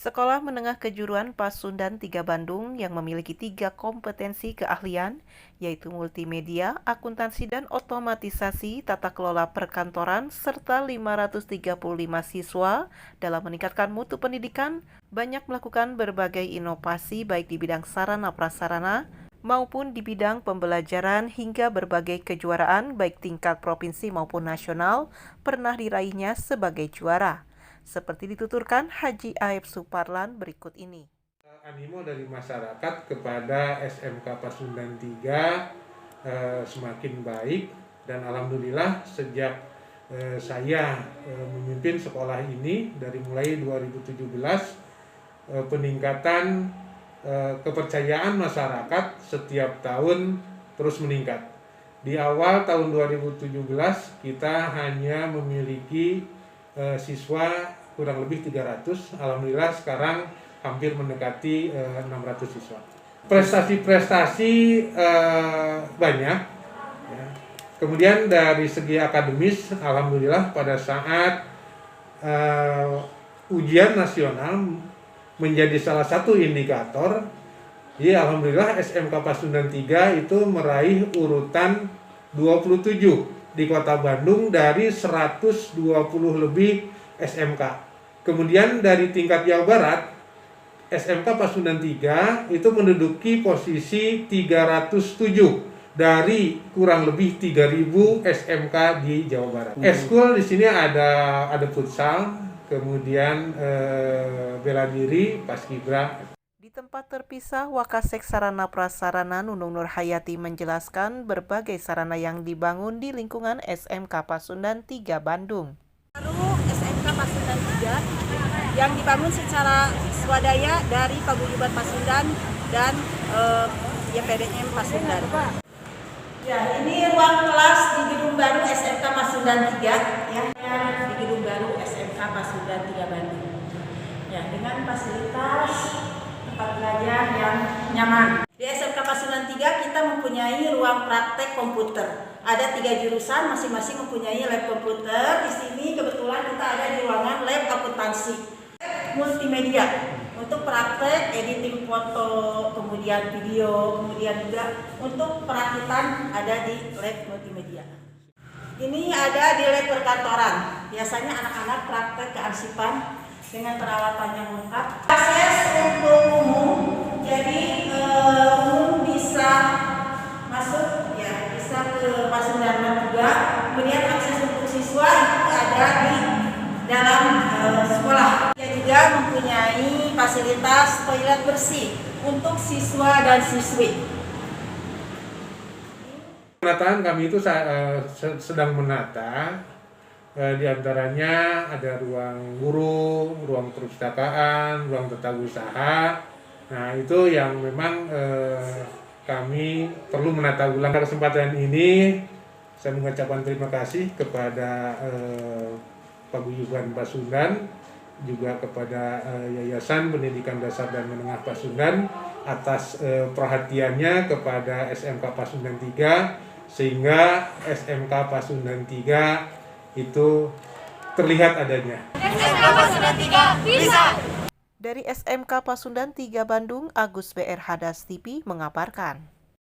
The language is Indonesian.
Sekolah Menengah Kejuruan Pasundan 3 Bandung yang memiliki 3 kompetensi keahlian, yaitu multimedia, akuntansi dan otomatisasi tata kelola perkantoran, serta 535 siswa dalam meningkatkan mutu pendidikan, banyak melakukan berbagai inovasi baik di bidang sarana prasarana maupun di bidang pembelajaran hingga berbagai kejuaraan baik tingkat provinsi maupun nasional pernah diraihnya sebagai juara. Seperti dituturkan Haji Aib Suparlan berikut ini. Animo dari masyarakat kepada SMK Pasundan 3 semakin baik, dan alhamdulillah sejak saya memimpin sekolah ini dari mulai 2017, peningkatan kepercayaan masyarakat setiap tahun terus meningkat. Di awal tahun 2017 kita hanya memiliki siswa kurang lebih 300, alhamdulillah sekarang hampir mendekati 600 siswa. Prestasi-prestasi banyak ya. Kemudian dari segi akademis, alhamdulillah pada saat ujian nasional menjadi salah satu indikator, ya alhamdulillah SMK Pasundan 3 itu meraih urutan 27 di Kota Bandung dari 120 lebih SMK. Kemudian dari tingkat Jawa Barat, SMK Pasundan 3 itu menduduki posisi 307 dari kurang lebih 3.000 SMK di Jawa Barat. Eskul di sini ada futsal, kemudian bela diri, paskibra. Di tempat terpisah, Wakasek Sarana Prasarana Nunung Nurhayati menjelaskan berbagai sarana yang dibangun di lingkungan SMK Pasundan 3 Bandung. SMK Pasundan 3 yang dibangun secara swadaya dari Paguyuban Pasundan dan YPDM Pasundan. Ya, ini ruang kelas di gedung baru SMK Pasundan 3 ya, di gedung baru SMK Pasundan 3 Bandung. Ya, dengan fasilitas tempat belajar yang nyaman. Di SMK Pasundan 3 kita mempunyai ruang praktek komputer. Ada 3 jurusan, masing-masing mempunyai lab komputer. Di sini kebetulan kita ada di ruangan lab akuntansi, multimedia untuk praktek editing foto, kemudian video, kemudian juga untuk perakitan ada di lab multimedia. Ini ada di lab perkantoran. Biasanya anak-anak praktek kearsipan dengan peralatan yang lengkap. Akses untuk umum, jadi umum bisa masuk, ya bisa ke Pasundan juga. Kemudian akses untuk siswa itu ada di dalam sekolah. Dia juga mempunyai fasilitas toilet bersih untuk siswa dan siswi. Penataan kami itu sedang menata. Di antaranya ada ruang guru, ruang perpustakaan, ruang tata usaha. Nah itu yang memang kami perlu menata ulang. Pada kesempatan ini saya mengucapkan terima kasih kepada Paguyuban Pasundan, juga kepada Yayasan Pendidikan Dasar dan Menengah Pasundan atas perhatiannya kepada SMK Pasundan 3, sehingga SMK Pasundan 3 itu terlihat adanya. SMK Pasundan 3 bisa. Dari SMK Pasundan 3 Bandung, Agus BR Hadas TV mengabarkan.